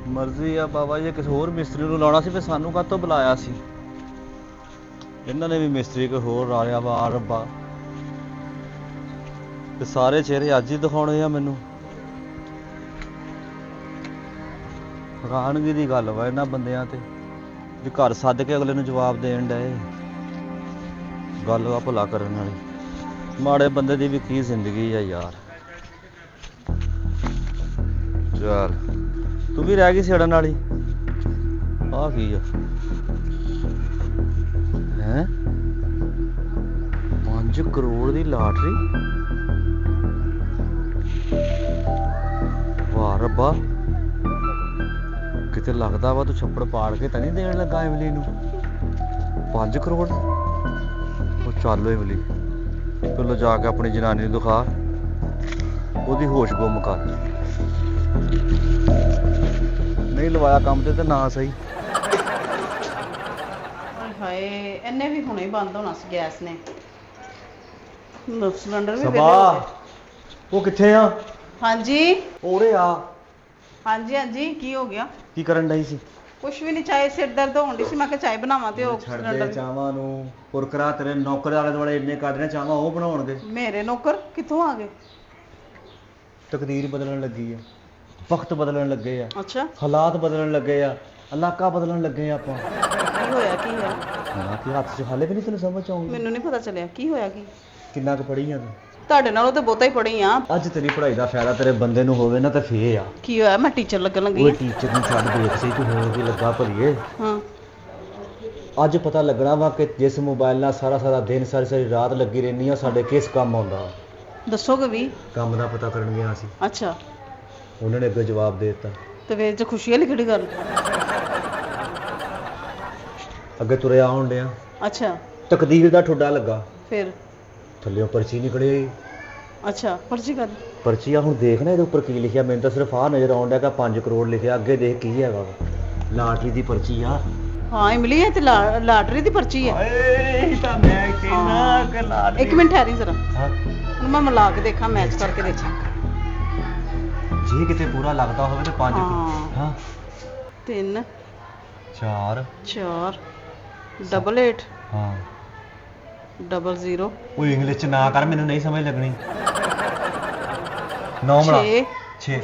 ਮਰਜ਼ੀ ਆ ਬਾਬਾ ਜੀ, ਕਿਸੇ ਹੋਰ ਮਿਸਤਰੀ ਨੂੰ ਲਾਉਣਾ ਸੀ ਫਿਰ ਸਾਨੂੰ ਕਾਹਤੋਂ ਬੁਲਾਇਆ ਸੀ? ਇਹਨਾਂ ਨੇ ਵੀ ਮਿਸਤਰੀ ਕੋਈ ਹੋਰ ਲਾ ਲਿਆ ਵਾ। ਆ ਰੱਬਾ, ਤੇ ਸਾਰੇ ਚਿਹਰੇ ਅੱਜ ਹੀ ਦਿਖਾਉਣੇ ਆ ਮੈਨੂੰ। ਹੈਰਾਨਗੀ ਦੀ ਗੱਲ ਵਾ ਇਹਨਾਂ ਬੰਦਿਆਂ ਤੇ, ਵੀ ਘਰ ਸੱਦ ਕੇ ਅਗਲੇ ਨੂੰ ਜਵਾਬ ਦੇਣ ਡਏ। ਗੱਲ ਵਾ ਭੁਲਾ ਕਰਨ ਵਾਲੀ। ਮਾੜੇ ਬੰਦੇ ਦੀ ਵੀ ਕੀ ਜ਼ਿੰਦਗੀ ਆ ਯਾਰ। ਚੱਲ ਤੂੰ ਵੀ ਰਹਿ ਗਈ ਛੇੜਨ ਵਾਲੀ। ਆਹ ਕੀ ਆ? ਹੈਂ, 5 ਕਰੋੜ ਦੀ ਲਾਟਰੀ? ਵਾਹ ਰੱਬਾ, ਕਿਤੇ ਲੱਗਦਾ ਵਾ ਤੂੰ ਛੱਪੜ ਪਾੜ ਕੇ ਤਾਂ ਨਹੀਂ ਦੇਣ ਲੱਗਾ ਇਮਲੀ ਨੂੰ 5 ਕਰੋੜ? ਉਹ ਚੱਲ ਇਮਲੀ, ਪਹਿਲਾਂ ਜਾ ਕੇ ਆਪਣੀ ਜਨਾਨੀ ਨੂੰ ਦਿਖਾ, ਉਹਦੀ ਹੋਸ਼ ਗੁੰਮ ਕਰ। ਨਹੀਂ ਲਵਾਇਆ ਕੰਮ ਤੇ ਨਾ ਸਹੀ। ਹਾਏ, ਇਹਨੇ ਵੀ ਹੁਣੇ ਬੰਦ ਹੋਣਾ ਸੀ ਗੈਸ ਨੇ। ਸਿਲੰਡਰ ਵੀ ਵੇਲੇ ਸਭਾ, ਹੋ ਗਏ। ਉਹ ਕਿੱਥੇ ਆ? ਹਾਂਜੀ ਉਰੇ ਆ। ਹਾਂਜੀ ਹਾਂਜੀ, ਕੀ ਹੋ ਗਿਆ? ਕੀ ਕਰਨ ਡਈ ਸੀ? ਕੁਛ ਵੀ ਨਹੀਂ, ਚਾਹੇ ਸਿਰ ਦਰਦ ਹੋਣ ਡਈ ਸੀ, ਮੈਂ ਕਿਹਾ ਚਾਹ ਬਣਾਵਾਂ ਤੇ ਉਹ ਛੱਡ ਦੇ ਸਿਲੰਡਰ। ਚਾਵਾਂ ਨੂੰ, ਪੁਰਕਰਾ ਤੇਰੇ ਨੌਕਰ ਆਲੇ ਦੁਆਲੇ ਇੰਨੇ ਕੱਢਣੇ ਚਾਵਾਂ ਉਹ ਬਣਾਉਣਗੇ। ਮੇਰੇ ਨੌਕਰ ਕਿੱਥੋਂ ਆ ਗਏ? ਤਕਦੀਰ ਬਦਲਣ ਲੱਗੀ ਆ, ਵਕਤ ਬਦਲਣ ਲੱਗੇ ਆ, ਅੱਛਾ, ਹਾਲਾਤ ਬਦਲਣ ਲੱਗੇ ਆ, ਇਲਾਕਾ ਬਦਲਣ ਲੱਗੇ ਆ ਆਪਾਂ। ਕੀ ਹੋਇਆ? ਕੀ ਹੋਇਆ? ਹਾਂ, ਕੀ ਹੱਥ 'ਚ ਹਾਲੇ ਵੀ ਨਹੀਂ ਤੈਨੂੰ ਸਮਝ ਆਉਂਦੀ? ਮੈਨੂੰ ਨਹੀਂ ਪਤਾ ਚੱਲਿਆ ਕੀ ਹੋਇਆ। ਕੀ ਕਿੰਨਾ ਕੁ ਪੜ੍ਹੀ ਆ ਤੂੰ? ਤੁਹਾਡੇ ਨਾਲੋਂ ਤਾਂ ਬਹੁਤਾ ਹੀ ਪੜ੍ਹੀ ਆ। ਅੱਜ ਤੇਰੀ ਪੜ੍ਹਾਈ ਦਾ ਫਾਇਦਾ ਤੇਰੇ ਬੰਦੇ ਨੂੰ ਹੋਵੇ ਨਾ ਤਾਂ ਫੇਰ ਆ। ਕੀ ਹੋਇਆ? ਮੈਂ ਟੀਚਰ ਲੱਗਣ ਲੱਗੀ ਉਹ ਆ। ਟੀਚਰ ਨੂੰ ਛੱਡ, ਦੇਖ ਸਹੀ ਤੂੰ ਹੋਰ ਵੀ ਲੱਗਾ ਭਲੀਏ। ਹਾਂ, ਅੱਜ ਪਤਾ ਲੱਗਣਾ ਵਾ ਕਿ ਜਿਸ ਮੋਬਾਈਲ ਨਾਲ ਸਾਰਾ ਸਾਰਾ ਦਿਨ ਸਾਰੀ ਸਾਰੀ ਰਾਤ ਲੱਗੀ ਰਹਿੰਦੀ ਆ, ਸਾਡੇ ਕਿਸ ਕੰਮ ਆਉਂਦਾ। ਦੱਸੋਗੇ ਵੀ? ਕੰਮ ਦਾ ਪਤਾ ਕਰਨ ਗਿਆ ਸੀ, ਅੱਛਾ, ਉਹਨਾਂ ਨੇ ਅੱਗੇ ਜਵਾਬ ਦੇ ਦਿੱਤਾ। ਤੇ ਵੇ ਚ ਖੁਸ਼ੀ ਵਾਲੀ ਕਿਹੜੀ ਗੱਲ? ਅੱਗੇ ਤੁਰਿਆ ਆਉਣ ਡਿਆ, ਅੱਛਾ, ਤਕਦੀਰ ਦਾ ਠੁੱਡਾ ਲੱਗਾ, ਫਿਰ? ਥੱਲਿਓਂ ਪਰਚੀ ਨਿਕਲੀ ਆਈ। ਅੱਛਾ, ਪਰਚੀ ਕਰ। ਪਰਚੀ ਆ ਹੁਣ ਦੇਖ ਨਾ ਇਹਦੇ ਉੱਪਰ ਕੀ ਲਿਖਿਆ। ਮੈਨੂੰ ਤਾਂ ਸਿਰਫ ਆਹ ਨਜ਼ਰ ਆਉਣ ਡਿਆ ਕਿ 5 ਕਰੋੜ ਲਿਖਿਆ। ਅੱਗੇ ਦੇਖ ਕੀ ਹੈਗਾ ਵਾ। ਲਾਟਰੀ ਦੀ ਪਰਚੀ ਆ। ਹਾਂ ਇਮਲੀ, ਹੈ ਤੇ ਲਾਟਰੀ ਦੀ ਪਰਚੀ ਹੈ। ਓਏ ਤਾਂ ਮੈਂ ਹਾਂ। ਕਿ ਲਾਟਰੀ। ਇੱਕ ਮਿੰਟ ਠਹਿਰੀ ਜ਼ਰਾ, ਹਾਂ, ਹੁਣ ਮੈਂ ਮਿਲਾ ਕੇ ਦੇਖਾਂ, ਮੈਚ ਕਰਕੇ ਦੇਖਾਂ। ਜੇ ਕਿਤੇ ਪੂਰਾ ਲੱਗਦਾ ਹੋਵੇ ਤੇ 5। ਹਾਂ। ਹਾਂ, 3 4 4 88 ਹਾਂ। 00 ਉਹ ਇੰਗਲਿਸ਼ ਚ ਨਾ ਕਰ, ਮੈਨੂੰ ਨਹੀਂ ਸਮਝ ਲੱਗਣੀ। 9 ਮਿਲਾ 6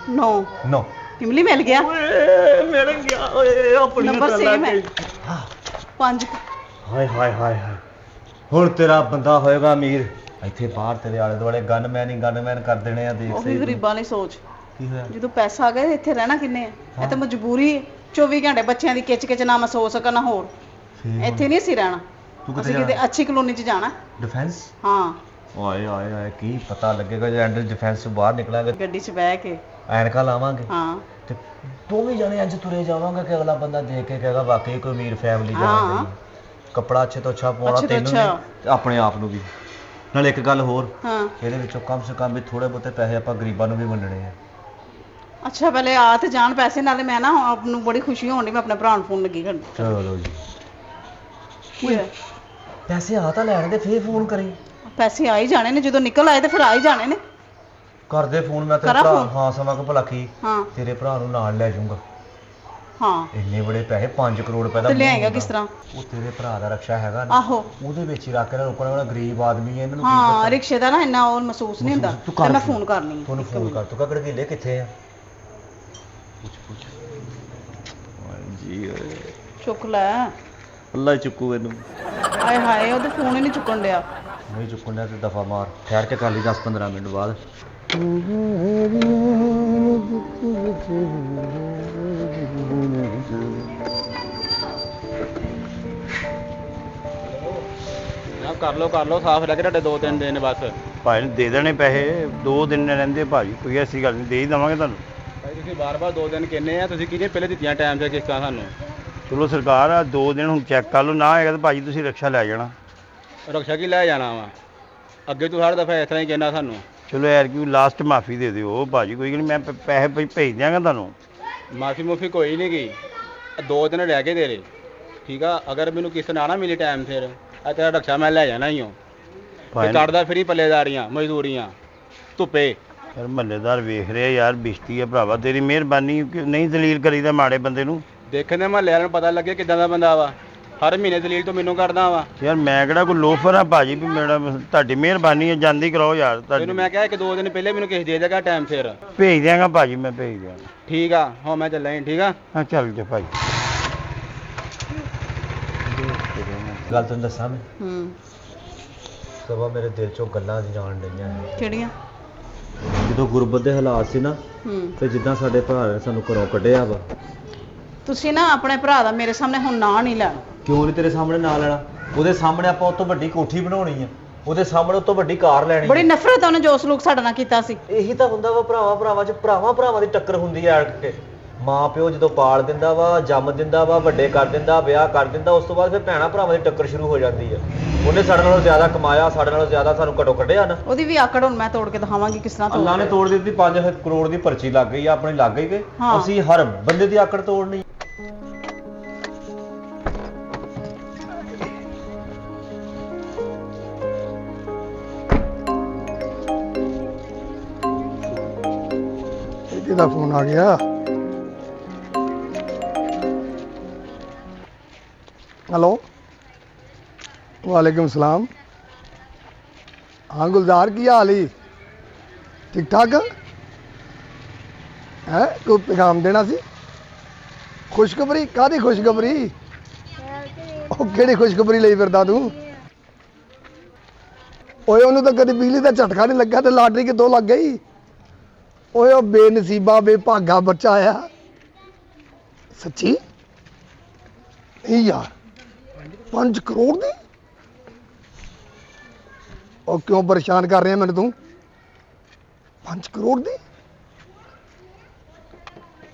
9 9। ਇਮਲੀ ਮਿਲ ਗਿਆ। ਓਏ ਮਿਲ ਗਿਆ ਓਏ, ਆਪਣੀ ਨੰਬਰ ਸੇਮ ਹੈ। 5 ਹਾਏ ਹਾਏ ਹਾਏ ਹਾਏ, ਹੁਣ ਤੇਰਾ ਬੰਦਾ ਹੋਏਗਾ ਅਮੀਰ। ਇੱਥੇ ਬਾਹਰ ਤੇਰੇ ਆਲੇ ਦੁਆਲੇ ਗਨਮੈਨ ਹੀ ਗਨਮੈਨ ਕਰ ਦੇਣੇ ਆ। ਦੇਖ ਉਹ ਸਹੀ ਵੀ ਤੂੰ। ਗਰੀਬਾਂ ਦੀ ਸੋਚ। ਕੀ ਹੋਇਆ? ਜਦੋਂ ਪੈਸਾ ਆ ਗਿਆ ਇੱਥੇ ਰਹਿਣਾ ਕਿੰਨੇ ਆ? ਇਹ ਤਾਂ ਮਜਬੂਰੀ ਹੈ। 24 ਘੰਟੇ ਬੱਚਿਆਂ ਦੀ ਕਿਚ ਕਿਚ ਨਾ ਮੈਂ ਸੋ ਸਕਾਂ ਨਾ ਹੋਰ। ਇੱਥੇ ਨਹੀਂ ਅਸੀਂ ਰਹਿਣਾ, ਅਸੀਂ ਕਿਤੇ ਅੱਛੀ ਕਲੋਨੀ 'ਚ ਜਾਣਾ। ਡਿਫੈਂਸ? ਹਾਂ। ਓਏ ਓਏ ਓਏ, ਕੀ ਪਤਾ ਲੱਗੇਗਾ ਜੇ ਐਂਡ ਡਿਫੈਂਸ ਤੋਂ ਬਾਹਰ ਨਿਕਲਾਂਗੇ। ਗੱਡੀ 'ਚ ਬਹਿ ਕੇ ਐਨਕਾਂ ਲਾਵਾਂਗੇ। ਹਾਂ, ਤੇ ਦੋਵੇਂ ਜਣੇ ਅੱਜ ਤੁਰੇ ਜਾਵਾਂਗੇ ਕਿ ਅਗਲਾ ਬੰਦਾ ਦੇਖ ਕੇ ਕਹੇਗਾ ਵਾਕਈ ਕੋਈ ਅਮੀਰ ਫੈਮਿਲੀ ਹਾਂ। ਜਾਣ ਡਈ। ਕੱਪੜਾ ਅੱਛੇ ਤੋਂ ਅੱਛਾ ਪਾਉਣਾ ਅੱਛੇ ਤੋਂ ਤੈਨੂੰ ਵੀ ਅੱਛਾ। ਤੇ ਆਪਣੇ ਆਪ ਨੂੰ ਵੀ। ਨਾਲ ਇੱਕ ਗੱਲ ਹੋਰ, ਹਾਂ। ਇਹਦੇ ਵਿੱਚੋਂ ਕਮ ਸੇ ਕਮ ਵੀ ਥੋੜੇ ਬਹੁਤੇ ਪੈਸੇ ਆਪਾਂ ਗਰੀਬਾਂ ਨੂੰ ਵੀ ਵੰਡਣੇ ਆ। ਅੱਛਾ, ਪਹਿਲੇ ਆ ਤੇ ਜਾਣ ਪੈਸੇ। ਨਾਲੇ ਮੈਂ ਨਾ ਆਪ ਨੂੰ ਬੜੀ ਖੁਸ਼ੀ ਹੋਣ ਡਈ, ਮੈਂ ਆਪਣੇ ਭਰਾ ਨੂੰ ਫੋਨ ਲੱਗੀ ਕਰਨ। ਚਲੋ ਜੀ, ਕੀ ਹੋਇਆ? ਪੈਸੇ ਆ ਤਾਂ ਲੈਣ ਦੇ ਫੇਰ ਫੋਨ ਕਰੀ। ਪੈਸੇ ਆ ਹੀ ਜਾਣੇ ਨੇ, ਜਦੋਂ ਨਿਕਲ ਆਏ ਤੇ ਫਿਰ ਆ ਹੀ ਜਾਣੇ ਨੇ। ਕਰਦੇ ਫੋਨ, ਮੈਂ ਤੇਰੇ ਕਰਾਂ ਭਰਾ। ਫੋਨ? ਹਾਂ, ਸਮਾਂ ਕੋ ਭਲਾ ਕੀ, ਹਾਂ ਤੇਰੇ ਭਰਾ ਨੂੰ ਨਾਲ ਲੈ ਜਾਊਂਗਾ। ਹਾਂ, ਇੰਨੇ ਬੜੇ ਪੈਸੇ, 5 ਕਰੋੜ ਰੁਪਏ ਦਾ ਤੇ ਮੂੰਹ ਲਿਆਏਗਾ ਹੁੰਦਾ। ਕਿਸ ਤਰ੍ਹਾਂ? ਉਹ ਤੇਰੇ ਭਰਾ ਦਾ ਰਕਸ਼ਾ ਹੈਗਾ ਨਾ, ਆਹੋ। ਉਹਦੇ ਵਿੱਚ ਹੀ ਰੱਖ ਕੇ ਰੋਕਣ ਵਾਲਾ ਗਰੀਬ ਆਦਮੀ ਹੈ, ਇਹਨਾਂ ਨੂੰ ਕੀ ਹਾਂ, ਪਤਾ। ਰਿਕਸ਼ੇ ਦਾ ਨਾ ਇੰਨਾ ਉਹ ਮਹਿਸੂਸ ਨਹੀਂ ਹੁੰਦਾ। ਤੂੰ ਤੇ ਕਰ ਮੈਂ ਫੋਨ। ਫੋਨ ਕਰਨੀ ਆ। ਤੁਹਾਨੂੰ ਫੋਨ ਕਰ, ਤੂੰ ਕਾ ਗੜਗੀਲੇ ਕਿੱਥੇ ਆ? ਪੁੱਛ ਜੀ ਓਏ, ਚੁੱਕ ਲੈ। ਅੱਲਾ ਹੀ ਚੁੱਕੂ ਇਹਨੂੰ। ਆਏ ਹਾਏ, ਉਹਦੇ ਫੋਨ ਹੀ ਨਹੀਂ ਚੁੱਕਣ ਡਿਆ। ਨਹੀਂ ਚੁੱਕਣ ਡਿਆ ਤੇ ਦਫਾ ਮਾਰ। ਠਹਿਰ ਕੇ ਕਰ ਲਈ 10-15 ਮਿੰਟ ਬਾਅਦ। ਕਰ ਲਓ ਸਾਫ ਰਹਿ ਕੇ ਤੁਹਾਡੇ 2-3 ਦਿਨ ਬਸ। ਭਾਈ ਨੂੰ ਦੇ ਦੇਣੇ ਪੈਸੇ, 2 ਦਿਨ ਰਹਿੰਦੇ ਭਾਜੀ, ਕੋਈ ਐਸੀ ਗੱਲ ਨਹੀਂ, ਦੇ ਹੀ ਦੇਵਾਂਗੇ ਤੁਹਾਨੂੰ। ਭਾਈ ਤੁਸੀਂ ਬਾਰ-ਬਾਰ 2 ਦਿਨ ਕਹਿੰਦੇ ਆ, ਤੁਸੀਂ ਕਿਹਨੇ ਪਹਿਲੇ ਦਿੱਤੀਆਂ ਟਾਈਮ 'ਤੇ ਕਿਸ਼ਤਾਂ ਸਾਨੂੰ? ਚਲੋ ਸਰਕਾਰ ਆ, 2 ਦਿਨ ਹੁਣ ਚੈੱਕ ਕਰ ਲਓ, ਨਾ ਹੈਗਾ ਤਾਂ ਭਾਜੀ ਤੁਸੀਂ ਰਕਸ਼ਾ ਲੈ ਜਾਣਾ। ਰਕਸ਼ਾ ਕੀ ਲੈ ਜਾਣਾ ਵਾ? ਅੱਗੇ ਤੂੰ ਹਰ ਦਫਾ ਇਸ ਤਰ੍ਹਾਂ ਹੀ ਕਹਿੰਦਾ ਸਾਨੂੰ। ਚਲੋ ਯਾਰ ਕੀ ਲਾਸਟ ਮਾਫੀ ਦੇ ਦਿਓ ਭਾਜੀ, ਕੋਈ ਗੱਲ ਨਹੀਂ, ਮੈਂ ਪੈਸੇ ਭੇਜ ਦਿਆਂਗਾ ਤੁਹਾਨੂੰ। ਮਾਫੀ ਮੁਫੀ ਕੋਈ ਨਹੀਂ ਗਈ, 2 ਦਿਨ ਰਹਿ ਗਏ ਤੇਰੇ, ਠੀਕ ਆ? ਅਗਰ ਮੈਨੂੰ ਕਿਸ਼ਤ ਨਾ ਨਾ ਮਿਲੀ ਟਾਈਮ ਫਿਰ, ਆ ਤੇਰਾ ਰਕਸ਼ਾ ਮੈਂ ਲੈ ਜਾਣਾ ਹੀ ਹਾਂ। ਤੇ ਕੱਢਦਾ ਫਰੀ ਪੱਲੇਦਾਰੀਆਂ, ਮਜ਼ਦੂਰੀਆਂ ਧੁੱਪੇ। ਯਾਰ ਮਹੱਲੇਦਾਰ ਵੇਖ ਰਿਹਾ ਯਾਰ, ਬਿਸ਼ਤੀ ਹੈ ਭਰਾਵਾ, ਤੇਰੀ ਮਿਹਰਬਾਨੀ ਕਿ ਨਹੀਂ ਦਲੀਲ ਕਰੀਦਾ ਮਾੜੇ ਬੰਦੇ ਨੂੰ। ਦੇਖਣ ਦੇ ਮਹੱਲੇ ਵਾਲਿਆਂ ਨੂੰ ਪਤਾ ਲੱਗੇ ਕਿੱਦਾਂ ਦਾ ਬੰਦਾ ਵਾ, ਹਰ ਮਹੀਨੇ ਦਲੀਲ ਤੋਂ ਮੈਨੂੰ ਕਰਦਾ ਵਾ। ਯਾਰ ਮੈਂ ਕਿਹੜਾ ਕੋਈ ਲੋਫਰ ਆ ਭਾਜੀ, ਵੀ ਮੇਰਾ ਤੁਹਾਡੀ ਮਿਹਰਬਾਨੀ ਹੈ, ਜਾਂਦੀ ਕਰਾਓ ਯਾਰ। ਤੈਨੂੰ ਮੈਂ ਕਿਹਾ 1-2 ਦਿਨ ਪਹਿਲੇ ਮੈਨੂੰ ਕਿਸੇ ਦੇ ਦੇਗਾ ਟਾਈਮ ਫਿਰ। ਭੇਜ ਦਿਆਂਗਾ ਭਾਜੀ, ਮੈਂ ਭੇਜ ਦਿਆਂਗਾ। ਠੀਕ ਆ, ਹਾਂ ਮੈਂ ਚੱਲਾਂ ਠੀਕ ਆ। ਹਾਂ ਚੱਲ ਜਾ ਭਾਜੀ। ਗੱਲ ਤੈਨੂੰ ਦੱਸਾਂ ਮੈਂ, ਹੂੰ ਸਵਾ ਮੇਰੇ ਦਿਲ ਚੋਂ ਗੱਲਾਂ ਦੀ ਜਾਣ ਡਈਆਂ ਹੈ। ਕਿਹੜੀਆਂ? ਜਦੋਂ ਗੁਰਬਤ ਦੇ ਹਾਲਾਤ ਸੀ ਨਾ, ਹੂੰ ਤੇ ਜਿੱਦਾਂ ਸਾਡੇ ਭਰਾ ਨੇ ਸਾਨੂੰ ਘਰੋਂ ਕੱਢਿਆ ਵਾ। ਤੁਸੀਂ ਨਾ ਆਪਣੇ ਭਰਾ ਦਾ ਮੇਰੇ ਸਾਹਮਣੇ ਹੁਣ ਨਾਂ ਨਹੀਂ ਲੈਣਾ। ਕਿਉਂ ਨਹੀਂ ਤੇਰੇ ਸਾਹਮਣੇ ਨਾ ਲੈਣਾ? ਉਹਦੇ ਸਾਹਮਣੇ ਆਪਾਂ ਉਹ ਤੋਂ ਵੱਡੀ ਕੋਠੀ ਬਣਾਉਣੀ ਆ, ਉਹਦੇ ਸਾਹਮਣੇ ਉਹ ਤੋਂ ਵੱਡੀ ਕਾਰ ਲੈਣੀ ਬੜੀ ਆ। ਨਫ਼ਰਤ ਆ ਉਹਨੇ ਜੋ ਸਲੂਕ ਸਾਡੇ ਨਾਲ ਕੀਤਾ ਸੀ। ਇਹੀ ਤਾਂ ਹੁੰਦਾ ਵਾ ਭਰਾਵਾਂ 'ਚ, ਭਰਾਵਾਂ ਦੀ ਟੱਕਰ ਹੁੰਦੀ ਆ। ਅੜ ਕੇ ਮਾਂ ਪਿਓ ਜਦੋਂ ਪਾਲ ਦਿੰਦਾ ਵਾ, ਜੰਮ ਦਿੰਦਾ ਵਾ, ਵੱਡੇ ਕਰ ਦਿੰਦਾ, ਵਿਆਹ ਕਰ ਦਿੰਦਾ, ਉਸ ਤੋਂ ਬਾਅਦ ਫਿਰ ਭਰਾਵਾਂ ਦੀ ਟੱਕਰ ਸ਼ੁਰੂ ਹੋ ਜਾਂਦੀ ਆ। ਉਹਨੇ ਸਾਡੇ ਨਾਲੋਂ ਜ਼ਿਆਦਾ ਕਮਾਇਆ, ਸਾਡੇ ਨਾਲੋਂ ਜ਼ਿਆਦਾ ਸਾਨੂੰ ਘਟੋ ਕੱਢਿਆ ਨਾ। ਉਹਦੀ ਵੀ ਆਕੜ ਹੁਣ ਮੈਂ ਤੋੜ ਕੇ ਦਿਖਾਵਾਂਗੀ ਕਿਸ ਤਰ੍ਹਾਂ ਅੱਲਾ ਨੇ ਤੋੜ ਦਿੱਤੀ। 5 ਕਰੋੜ ਦੀ ਪਰਚੀ ਲੱਗ ਗਈ ਆ, ਆਪਣੀ ਲੱਗ ਗਈ ਕਿ ਹਾਂ। ਅਸੀਂ ਹਰ ਬੰਦੇ ਦੀ ਆਕੜ ਤੋੜਨੀ। ਕਿਹਦਾ ਫੋਨ ਆ ਗਿਆ? ਹੈਲੋ, ਵਾਲੇकुम सलाम। हाँ गुलजार की हाल ही? ठीक ठाक है? कोई पैगाम देना सी? खुशखबरी? कादी खुशखबरी? ਉਹ ਕਿਹੜੀ ਖੁਸ਼ਖਬਰੀ ਲਈ ਫਿਰਦਾ ਤੂੰ? ਓਏ ਉਹਨੂੰ ਤਾਂ ਕਦੀ ਬਿਜਲੀ ਦਾ ਝਟਕਾ ਨਹੀਂ ਲੱਗਾ ਤੇ ਲਾਟਰੀ ਕਿੱਥੋਂ ਲੱਗ ਗਈ? ਓਏ ਉਹ ਬੇਨਸੀਬਾ ਬੇਭਾਗਾ ਬੱਚਾ ਆਇਆ। ਸੱਚੀ? ਨਹੀਂ ਯਾਰ, 5 ਕਰੋੜ ਦੀ? ਉਹ ਕਿਉਂ ਪਰੇਸ਼ਾਨ ਕਰ ਰਿਹਾ ਮੈਨੂੰ ਤੂੰ? 5 ਕਰੋੜ ਦੀ?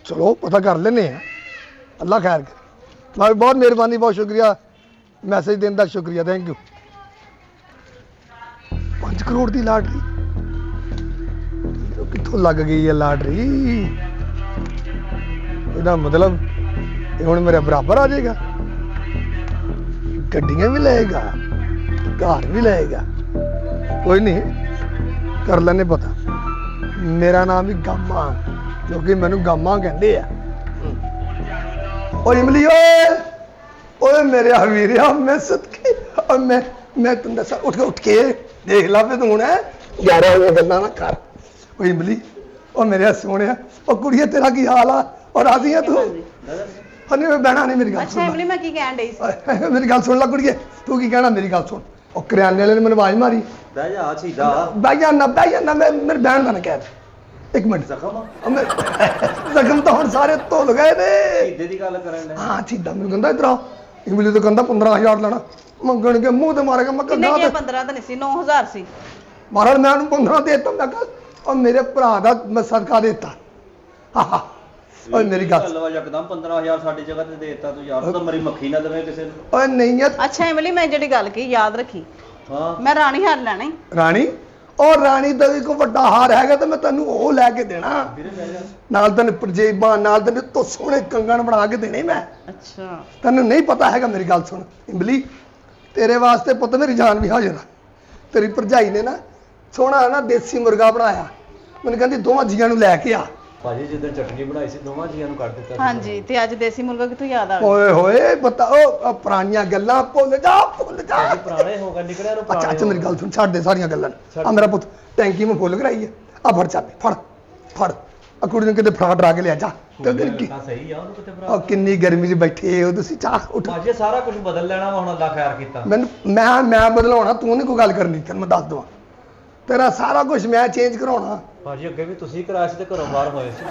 ਚਲੋ ਪਤਾ ਕਰ ਲੈਨੇ ਆ, ਅੱਲਾ ਖੈਰ ਕਰੇ। भाई बहुत मेहरबानी, बहुत शुक्रिया, मैसेज देने का शुक्रिया, थैंक यू। 5 करोड़ की लाटरी कितों लग गई है लाटरी? ਇਹਦਾ मतलब ये ਹੁਣ मेरे बराबर आ जाएगा, ਗੱਡੀਆਂ भी लेगा, घर भी लेगा। कोई नहीं, कर लेने पता। मेरा नाम भी गामा, क्योंकि मैनू गामा कहते हैं। ਓਏ ਇਮਲੀ, ਓਏ ਮੇਰੇ ਹਵੀਰਿਆ, ਮੈਂ ਸਦਕੇ ਮੈਂ ਤੈਨੂੰ ਦੱਸਾਂ, ਉੱਠ ਕੇ ਦੇਖ ਲਾ ਫੇ ਤੂੰ ਹੁਣ 11 ਵਜੇ ਗੱਲਾਂ ਨਾ ਕਰ। ਓਏ ਇਮਲੀ, ਉਹ ਮੇਰੇ ਸੋਹਣਿਆ, ਉਹ ਕੁੜੀਏ ਤੇਰਾ ਕੀ ਹਾਲ ਆ? ਔਰ ਰਾਜ਼ੀ ਆ ਤੂੰ? ਹਨੇ ਮੈਂ ਬਹਿਣਾ ਨਹੀਂ, ਮੇਰੀ ਗੱਲ ਅੱਛਾ ਇਮਲੀ, ਮੈਂ ਕੀ ਕਹਿਣ ਡਈ ਸੀ? ਮੇਰੀ ਗੱਲ ਸੁਣ ਲੈ ਕੁੜੀਏ, ਤੂੰ ਕੀ ਕਹਿਣਾ? ਮੇਰੀ ਗੱਲ ਸੁਣ। ਉਹ ਕਰਿਆਨੇ ਵਾਲੇ ਨੇ ਮੈਨੂੰ ਆਵਾਜ਼ ਮਾਰੀ, ਬਹਿ ਜਾ ਛੀਦਾ। ਬਹਿ ਜਾ, ਮੈਂ ਮੇਰੇ ਬਹਿਣ ਦਾ ਨਾ ਕਹਿ। ਇੱਕ ਮਿੰਟ, ਜ਼ਖਮ ਤਾਂ ਹੁਣ ਸਾਰੇ ਧੁੱਲ ਗਏ ਨੇ। ਛੀਦੇ ਦੀ ਗੱਲ ਕਰਨ ਲੈ। ਹਾਂ ਛੀਦਾ ਮੈਨੂੰ ਕਹਿੰਦਾ ਇਧਰ ਆ। ਇਮਲੀ ਤੋਂ ਕਹਿੰਦਾ 15,000 ਲੈਣਾ, ਮੰਗਣਗੇ ਮੂੰਹ ਤੇ ਮਾਰੇਗਾ। ਮੈਂ ਕਿੰਨੇ ਕਹਿੰਦਾ 15 ਤਾਂ ਨਹੀਂ ਸੀ, 9000 ਸੀ। ਮਹਾਰਾਜ ਮੈਂ ਉਹਨੂੰ 15 ਦੇ ਦਿੱਤਾ। ਮੈਂ ਕਿਹਾ ਉਹ ਮੇਰੇ ਭਰਾ ਦਾ ਮੈਂ ਸਦਕਾ ਦੇ ਦਿੱਤਾ। ਓਏ ਮੇਰੀ ਗੱਲ, ਵਾ ਯਕਦਮ 15,000 ਸਾਡੀ ਜਗ੍ਹਾ ਤੇ ਦੇ ਦਿੱਤਾ ਤੂੰ ਯਾਰ। ਉਹ ਤਾਂ ਮਰੀ ਮੱਖੀ ਨਾ ਦੇਵੇ ਕਿਸੇ ਨੂੰ। ਓਏ ਨਹੀਂ ਯਾਰ। ਅੱਛਾ ਇਮਲੀ, ਮੈਂ ਜਿਹੜੀ ਗੱਲ ਕਹੀ ਯਾਦ ਰੱਖੀ, ਹਾਂ ਮੈਂ ਰਾਣੀ ਹਾਰ ਲੈਣਾ ਈ। ਰਾਣੀ? ਉਹ ਰਾਣੀ ਦਾ ਵੀ ਕੋਈ ਵੱਡਾ ਹਾਰ ਹੈਗਾ ਤੇ ਮੈਂ ਤੈਨੂੰ ਉਹ ਲੈ ਕੇ ਦੇਣਾ, ਨਾਲ ਤੈਨੂੰ ਪਰਜੇਬਾਂ, ਨਾਲ ਤੈਨੂੰ ਤੋਂ ਸੋਹਣੇ ਕੰਗਣ ਬਣਾ ਕੇ ਦੇਣੇ ਮੈਂ। ਅੱਛਾ ਤੈਨੂੰ ਨਹੀਂ ਪਤਾ ਹੈਗਾ। ਮੇਰੀ ਗੱਲ ਸੁਣ ਇਮਲੀ, ਤੇਰੇ ਵਾਸਤੇ ਪੁੱਤ ਮੇਰੀ ਜਾਨ ਵੀ ਹਾਜ਼ਰ ਆ। ਤੇਰੀ ਭਰਜਾਈ ਨੇ ਨਾ ਸੋਹਣਾ ਨਾ ਦੇਸੀ ਮੁਰਗਾ ਬਣਾਇਆ, ਮੈਨੂੰ ਕਹਿੰਦੀ ਦੋਵਾਂ ਜੀਆਂ ਨੂੰ ਲੈ ਕੇ ਆ। ਭਾਜੀ ਜਿੱਦਣ ਚਟਨੀ ਬਣਾਈ ਸੀ ਦੋਵਾਂ ਜੀਆਂ ਨੂੰ ਕੱਢ ਦਿੱਤਾ ਸੀ। ਹਾਂਜੀ, ਤੇ ਅੱਜ ਦੇਸੀ ਮੁਰਗਾ ਕਿੱਥੋਂ ਯਾਦ ਆ ਗਿਆ? ਓਏ ਹੋਏ ਪਤਾ, ਉਹ ਪੁਰਾਣੀਆਂ ਗੱਲਾਂ ਭੁੱਲ ਜਾ। ਭਾਜੀ ਪੁਰਾਣੇ ਹੋ ਗਏ, ਨਿਕਲਿਆ ਨੂੰ ਪੁਰਾਣੇ। ਅੱਛਾ ਮੇਰੀ ਗੱਲ ਸੁਣ, ਛੱਡ ਦੇ ਸਾਰੀਆਂ ਗੱਲਾਂ। ਆ ਮੇਰਾ ਪੁੱਤ ਟੈਂਕੀ ਮੈਂ ਫੁੱਲ ਕਰਾਈ ਹੈ, ਆ ਫੜ ਚਾਬੀ, ਫੜ ਆ ਕੁੜੀ ਨੂੰ ਕਿਤੇ ਫੜਾ ਡਰਾ ਕੇ ਲਿਆ ਜਾ। ਤੇ ਤਾਂ ਸਹੀ ਆ, ਉਹਨੂੰ ਕਿਤੇ ਭਰਾ। ਉਹ ਕਿੰਨੀ ਗਰਮੀ 'ਚ ਬੈਠੇ ਹੋ ਤੁਸੀਂ, ਚਾਹ ਉੱਠ। ਭਾਜੀ ਸਾਰਾ ਕੁਝ ਬਦਲ ਲੈਣਾ ਵਾ ਹੁਣ, ਅੱਲਾ ਖੈਰ ਕੀਤਾ। ਮੈਨੂੰ ਮੈਂ ਬਦਲਾਉਣਾ, ਤੂੰ ਨਹੀਂ ਕੋਈ ਗੱਲ ਕਰਨੀ। ਤੈਨੂੰ ਮੈਂ ਦੱਸ ਦਵਾਂ, ਤੇਰਾ ਸਾਰਾ ਕੁਝ ਮੈਂ ਚੇਂਜ ਕਰਾਉਣਾ। ਭਾਜੀ ਅੱਗੇ ਵੀ ਤੁਸੀਂ ਕਰਾਇਆ ਸੀ ਤੇ ਘਰੋਂ ਬਾਹਰ ਹੋਏ ਸੀ।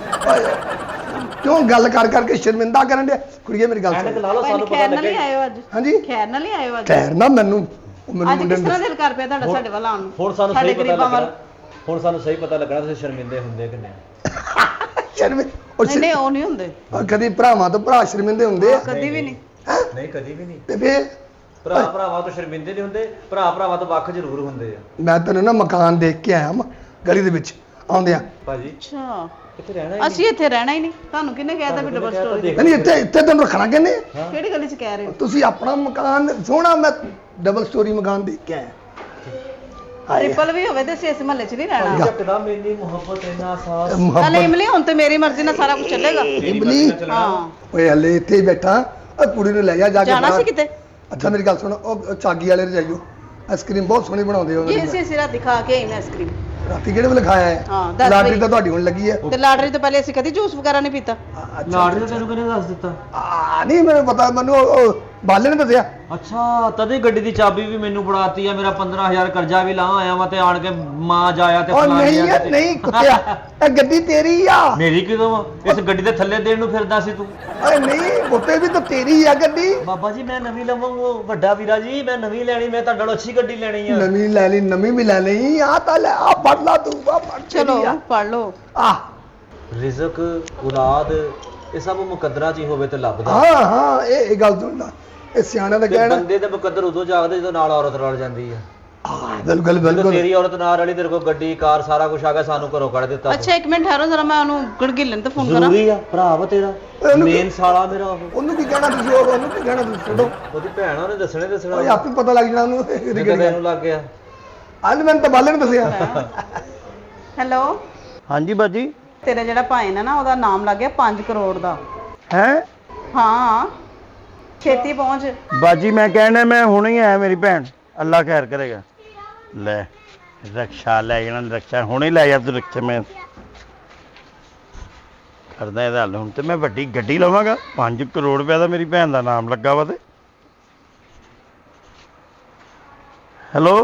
ਕਿਉਂ ਗੱਲ ਕਰਕੇ ਸ਼ਰਮਿੰਦਾ ਕਰਨ ਦੇ? ਕੁੜੀਏ ਮੇਰੀ ਗੱਲ ਐਨਕ ਸੁਣ। ਲਾ ਲਓ, ਸਾਨੂੰ ਪਤਾ ਖੈਰ ਨਾਲ ਹੀ ਲੱਗੇ। ਆਇਓ ਅੱਜ? ਹਾਂਜੀ ਖੈਰ ਨਾਲ ਹੀ ਆਇਓ ਅੱਜ? ਖੈਰ ਨਾ, ਮੈਨੂੰ ਅੱਜ ਕਿਸ ਤਰ੍ਹਾਂ ਦਿਲ ਕਰ ਪਿਆ ਤੁਹਾਡਾ ਸਾਡੇ ਵੱਲ ਆਉਣ ਨੂੰ? ਹੁਣ ਸਾਨੂੰ ਸਾਡੇ ਸਹੀ ਪਤਾ ਗਰੀਬਾਂ ਵੱਲ। ਲੱਗਣਾ, ਹੁਣ ਸਾਨੂੰ ਸਹੀ ਪਤਾ ਲੱਗਣਾ ਤੁਸੀਂ ਸ਼ਰਮਿੰਦੇ ਹੁੰਦੇ ਕਿ ਨਹੀਂ। ਨਹੀਂ ਉਹ ਨਹੀਂ ਹੁੰਦੇ ਕਦੀ ਭਰਾਵਾਂ ਤੋਂ ਭਰਾ ਸ਼ਰਮਿੰਦੇ ਹੁੰਦੇ ਆ? ਕਦੀ ਵੀ ਨਹੀਂ। ਨਹੀਂ ਕਦੀ ਵੀ ਨਹੀਂ। ਤੇ ਫੇਰ ਭਰਾਵਾਂ ਤੋਂ ਸ਼ਰਮਿੰਦੇ ਨਹੀਂ ਹੁੰਦੇ, ਭਰਾਵਾਂ ਤੋਂ ਵੱਖ ਜ਼ਰੂਰ ਹੁੰਦੇ ਆ। ਮੈਂ ਤੈਨੂੰ ਨਾ ਮਕਾਨ ਦੇਖ ਕੇ ਆਇਆ ਗਲੀ ਦੇ ਵਿੱਚ ਆਉਂਦਿਆਂ। ਭਾਜੀ ਅੱਛਾ, ਇੱਥੇ ਰਹਿਣਾ ਅਸੀਂ ਇੱਥੇ ਰਹਿਣਾ ਹੀ ਨਹੀਂ। ਤੁਹਾਨੂੰ ਕਿਹਨੇ ਕਹਿਤਾ ਵੀ ਡਬਲ ਸਟੋਰੀ? ਨਹੀਂ ਇੱਥੇ ਤੈਨੂੰ ਰੱਖਣਾ ਕਿੰਨੇ? ਕਿਹੜੀ ਗਲੀ 'ਚ ਕਹਿ ਰਹੇ ਹੋ? ਤੁਸੀਂ ਆਪਣਾ ਮਕਾਨ ਸੋਹਣਾ, ਮੈਂ ਡਬਲ ਸਟੋਰੀ ਮਕਾਨ ਦੇਖ ਕੇ ਆਇਆ। ਟ੍ਰਿਪਲ ਵੀ ਹੋਵੇ ਤੇ ਅਸੀਂ ਇਸ ਮਹੱਲੇ 'ਚ ਨਹੀਂ ਰਹਿਣਾ ਝਟਕਦਾ ਮੇਰੀ ਮੁਹੱਬਤ ਇੰਨਾ ਸਾਸ ਨਾਲੇ ਇਮਲੀ ਹੁਣ ਤੇ ਮੇਰੀ ਮਰਜ਼ੀ ਨਾਲ ਸਾਰਾ ਕੁਝ ਚੱਲੇਗਾ ਇਮਲੀ ਹਾਂ ਓਏ ਹਲੇ ਇੱਥੇ ਹੀ ਬੈਠਾ ਉਹ ਕੁੜੀ ਨੂੰ ਲੈ ਜਾ ਕੇ ਜਾਣਾ ਬਾਹਰ। ਸੀ ਕਿਤੇ ਅੱਛਾ ਮੇਰੀ ਗੱਲ ਸੁਣ ਉਹ ਚਾਗੀ ਵਾਲੇ ਦੇ ਜਾਈਓ ਆਈਸਕ੍ਰੀਮ ਬਹੁਤ ਸੋਹਣੀ ਬਣਾਉਂਦੇ ਹੋ ਇਹ ਸੀ ਸਿਰਾ ਦਿਖਾ ਕੇ ਆਈ ਮੈਂ ਆਈਸਕ੍ਰੀਮ ਰਾਤੀ ਕਿਹੜੇ ਵੇਲੇ ਖਾਇਆ ਹੈ ਹਾਂ, 10 ਲਾਟਰੀ ਵਜੇ। ਤਾਂ ਤੁਹਾਡੀ ਹੁਣ ਲੱਗੀ ਹੈ ਤੇ ਲਾਟਰੀ ਤੋਂ ਪਹਿਲੇ ਅਸੀਂ ਕਦੀ ਜੂਸ ਵਗੈਰਾ ਨਹੀਂ ਪੀਤਾ ਲਾਟਰੀ ਤੈਨੂੰ ਕਿਹਨੇ ਦੱਸ ਦਿੱਤਾ ਨਹੀਂ ਮੈਨੂੰ ਪਤਾ ਮੈਨੂੰ ਉਹ ਬਾਲੇ ਨੇ ਦੱਸਿਆ ਅੱਛਾ ਤਦੇ ਗੱਡੀ ਦੀ ਚਾਬੀ ਵੀ ਮੈਨੂੰ ਫੜਾਤੀ ਆ ਮੇਰਾ 15000 ਕਰਜ਼ਾ ਵੀ ਲਾਹ ਆਇਆ ਵਾ ਤੇ ਆਣ ਕੇ ਮਾਂ ਜਾਇਆ ਤੇ ਉਹ ਫਲਾਣੀ ਨਹੀਂ ਆ ਯਾਰ ਤੇ- ਨਹੀਂ ਕੁੱਤਿਆ ਇਹ ਗੱਡੀ ਤੇਰੀ ਆ ਮੇਰੀ ਕਿਦੋਂ ਵਾ? ਇਸ ਗੱਡੀ ਦੇ ਥੱਲੇ ਦੇਣ ਨੂੰ ਫਿਰਦਾ ਸੀ ਤੂੰ ਓਏ ਨਹੀਂ ਕੁੱਤੇ ਵੀ ਤਾਂ ਤੇਰੀ ਆ ਗੱਡੀ ਬਾਬਾ ਜੀ ਮੈਂ ਨਵੀਂ ਲਵਾਂਗਾ ਵੱਡਾ ਵੀਰਾ ਜੀ ਮੈਂ ਨਵੀਂ ਲੈਣੀ ਮੈਂ ਤੁਹਾਡੇ ਨਾਲੋਂ ਅੱਛੀ ਗੱਡੀ ਲੈਣੀ ਆ ਨਵੀਂ ਲੈ ਲਈ ਨਵੀਂ ਵੀ ਲੈ ਲਈ ਆ ਤਾਂ ਲੈ ਆ ਫੜ ਲਾ ਤੂੰ ਆ ਫੜ ਚਲੋ ਪੜ ਲਓ ਆ ਰਿਜ਼ਕ ਔਲਾਦ ਇਹ ਸਭ ਮੁਕੱਦਰਾਂ 'ਚ ਹੀ ਹੋਵੇ ਤੇ ਲੱਭਦਾ ਹਾਂ ਹਾਂ ਇਹ ਗੱਲ ਸੁਣਦਾ ਇਹ ਸਿਆਣਾ ਦਾ ਤੇ ਕਹਿਣਾ ਬੰਦੇ ਦੇ ਮੁਕੱਦਰ ਉਦੋਂ ਜਾਗਦੇ ਜਦੋਂ ਨਾਲ ਔਰਤ ਰਲ ਜਾਂਦੀ ਆ ਬਿਲਕੁਲ ਜਦੋਂ ਬਿਲਕੁਲ ਤੇਰੀ ਔਰਤ ਨਾਲ ਰਲੀ ਤੇਰੇ ਕੋਲ ਗੱਡੀ ਕਾਰ ਸਾਰਾ ਕੁਝ ਆ ਗਿਆ ਸਾਨੂੰ ਘਰੋਂ ਕੱਢ ਦਿੱਤਾ ਅੱਛਾ ਇੱਕ ਮਿੰਟ ਠਹਿਰੋ ਜਰਾ ਮੈਂ ਉਹਨੂੰ ਗੜਗਿੱਲਣ ਤੇ ਫੋਨ ਕਰਾਂ ਜ਼ਰੂਰੀ ਆ ਭਰਾ ਵਾ ਤੇਰਾ ਉਹਨੂੰ ਕੀ- ਮੇਨ ਸਾਲਾ ਮੇਰਾ ਉਹ ਉਹਨੂੰ ਕੀ ਕਹਿਣਾ ਤੁਸੀਂ ਉਹਨੂੰ ਕੀ ਕਹਿਣਾ ਤੁਸੀਂ ਛੱਡੋ ਉਹਦੀ ਭੈਣ ਆ, ਉਹਨੇ ਦੱਸਣੇ ਓਏ ਦੱਸਣਾ ਆਪੇ ਪਤਾ ਲੱਗ ਜਾਣਾ ਉਹਨੂੰ ਕਦੇ ਇਹਨੂੰ ਲੱਗ ਗਿਆ ਅੱਜ ਮੈਨੂੰ ਤਾਂ ਬਾਲੇ ਨੇ ਦੱਸਿਆ ਹੈਲੋ ਹਾਂਜੀ ਬਾਜੀ ਤੇਰਾ ਜਿਹੜਾ ਭਾਈ ਨਾ ਉਹਦਾ ਨਾਮ ਲੱਗ ਗਿਆ 5 ਕਰੋੜ ਦਾ ਹੈ ਹਾਂ ਛੇਤੀ ਪਹੁੰਚ ਬਾਜੀ ਮੈਂ ਕਹਿਣਾ ਮੈਂ ਹੁਣੇ ਹੀ ਆਇਆ ਮੇਰੀ ਭੈਣ ਅੱਲਾ ਖੈਰ ਕਰੇਗਾ ਲੈ ਰਕਸ਼ਾ ਲੈ ਜਾਣਾ ਰਕਸ਼ਾ ਹੁਣੇ ਲੈ ਜਾ ਤੂੰ ਰਕਸ਼ਾ ਮੈਂ ਕਰਦਾ ਇਹਦਾ ਹੱਲ ਹੁਣ ਤੇ ਮੈਂ ਵੱਡੀ ਗੱਡੀ ਲਵਾਂਗਾ 5 ਕਰੋੜ ਰੁਪਏ ਦਾ ਮੇਰੀ ਭੈਣ ਦਾ ਨਾਮ ਲੱਗਾ ਵਾ ਤੇ ਹੈਲੋ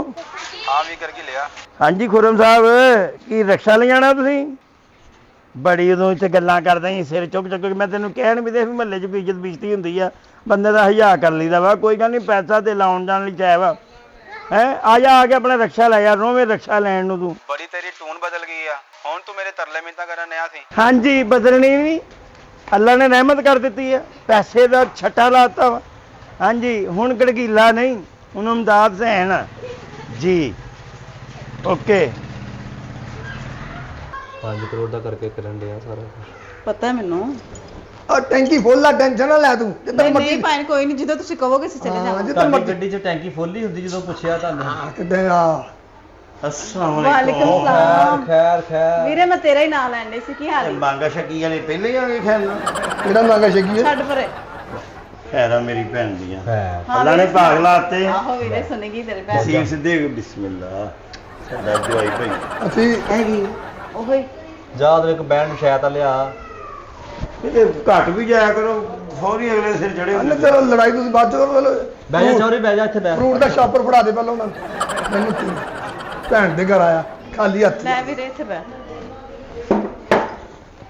ਹਾਂ ਵੀ ਕਰਕੇ ਲਿਆ ਹਾਂਜੀ ਖੁਰਮ ਸਾਹਿਬ ਕੀ ਰਕਸ਼ਾ ਲੈ ਜਾਣਾ ਤੁਸੀਂ ਬੜੀ ਉਦੋਂ ਇੱਥੇ ਗੱਲਾਂ ਕਰਦਾ ਸੀ ਸਿਰ ਚੁੱਕ ਚੁੱਕ ਕੇ ਮੈਂ ਤੈਨੂੰ ਕਹਿਣ ਵੀ ਦੇ ਵੀ ਮਹੱਲੇ 'ਚ ਇੱਜ਼ਤ ਬੇਇੱਜ਼ਤੀ ਹੁੰਦੀ ਆ ਬੰਦੇ ਦਾ ਹਯਾ ਕਰ ਲਈਦਾ ਵਾ ਕੋਈ ਗੱਲ ਨਹੀਂ ਪੈਸਾ ਤੇ ਲਾਉਣ ਜਾਣ ਲਈ ਚਾਹੇ ਵਾ ਹੈ ਆ ਜਾ ਆ ਕੇ ਆਪਣਾ ਰਕਸ਼ਾ ਲੈ ਜਾ ਰੋਵੇਂ ਰਕਸ਼ਾ ਲੈਣ ਨੂੰ ਤੂੰ ਬੜੀ ਤੇਰੀ ਟੂਨ ਬਦਲ ਗਈ ਆ ਹੁਣ ਤੂੰ ਮੇਰੇ ਤਰਲੇ ਮਿੰਤਾਂ ਕਰਨ ਨਿਆ ਸੀ ਹਾਂਜੀ ਬਦਲਣੀ ਨਹੀਂ ਅੱਲਾ ਨੇ ਰਹਿਮਤ ਕਰ ਦਿੱਤੀ ਆ ਪੈਸੇ ਦਾ ਛੱਟਾ ਲਾਤਾ ਵਾ ਹਾਂਜੀ ਹੁਣ ਗੜਗੀਲਾ ਨਹੀਂ ਹੁਣ ਇਮਦਾਦ ਸਹਿਣ ਆ। ਜੀ ਓਕੇ 5 ਕਰੋੜ ਦਾ ਕਰਕੇ ਕਰਨ ਡਿਆ ਸਾਰਾ ਪਤਾ ਹੈ ਮੈਨੂੰ ਆ ਟੈਂਕੀ ਫੁੱਲ ਆ ਟੈਨਸ਼ਨ ਨਾ ਲੈ ਤੂੰ ਜਿੱਦਾਂ ਨਹੀਂ ਮਰਜ਼ੀ ਨਹੀਂ ਭਾਈ ਕੋਈ ਨਹੀਂ ਜਦੋਂ ਤੁਸੀਂ ਕਹੋਗੇ ਅਸੀਂ ਚਲੇ ਜਾਵਾਂਗੇ ਜਿੱਦਾਂ ਤੁਹਾਡੀ ਮਰਜ਼ੀ ਗੱਡੀ 'ਚ ਟੈਂਕੀ ਫੁੱਲ ਹੀ ਹੁੰਦੀ ਜਦੋਂ ਪੁੱਛਿਆ ਤੁਹਾਨੂੰ ਕਿਤੇ ਆ ਅਸਲਾਮ ਵਾਲੇਕੁਮ ਸਲਾਮ ਖੈਰ ਖੈਰ ਵੀਰੇ ਮੈਂ ਤੇਰਾ ਹੀ ਨਾਂ ਲੈਣ ਡਈ ਸੀ ਕੀ ਹਾਲ ਹੈ ਮੰਗਾ ਸ਼ਕੀ ਵਾਲੇ ਪਹਿਲੇ ਹੀ ਆ ਗਏ ਖੈਰ ਕਿਹੜਾ ਮੰਗਾ ਸ਼ਕੀ ਹੈ ਛੱਡ ਪਰੇ ਖੈਰਾ ਮੇਰੀ ਭੈਣ ਦੀਆਂ ਖੈਰ ਹਾਂ ਅੱਲਾ ਨੇ ਵੀਰੇ, ਭਾਗ ਲਾਤੇ ਆਹੋ ਵੀਰੇ ਸੁਣੇਗੀ ਤੇਰੇ ਭੈਣ ਸੀਮ ਸਿੱਧੇ ਬਿਸਮਿਲ੍ਲਾ ਸਾਡਾ ਜਵਾਈ ਭਾਈ ਅਸੀਂ ਉਹੀ ਜਾ ਤੂੰ ਇੱਕ ਬੈਂਡ ਸ਼ਾਇਦ ਆ ਲਿਆ ਇਹ ਘੱਟ ਵੀ ਜਾਇਆ ਕਰੋ ਫੌਰੀ ਅਗਲੇ ਸਿਰ ਚੜੇ ਅੰਨ ਚਲੋ ਲੜਾਈ ਤੁਸੀਂ ਬਾਅਦ ਚ ਕਰੋ ਬਹਿ ਜਾ ਚੌਰੀ ਬਹਿ ਜਾ ਇੱਥੇ ਬਹਿ ਫਰੂਟ ਦਾ ਸ਼ਾਪਰ ਫੜਾ ਦੇ ਪਹਿਲਾਂ ਉਹਨਾਂ ਨੂੰ ਮੈਨੂੰ ਕੀ ਭੈਣ ਦੇ ਘਰ ਆਇਆ ਖਾਲੀ ਹੱਥ ਲੈ ਵੀਰੇ ਇੱਥੇ ਬੈ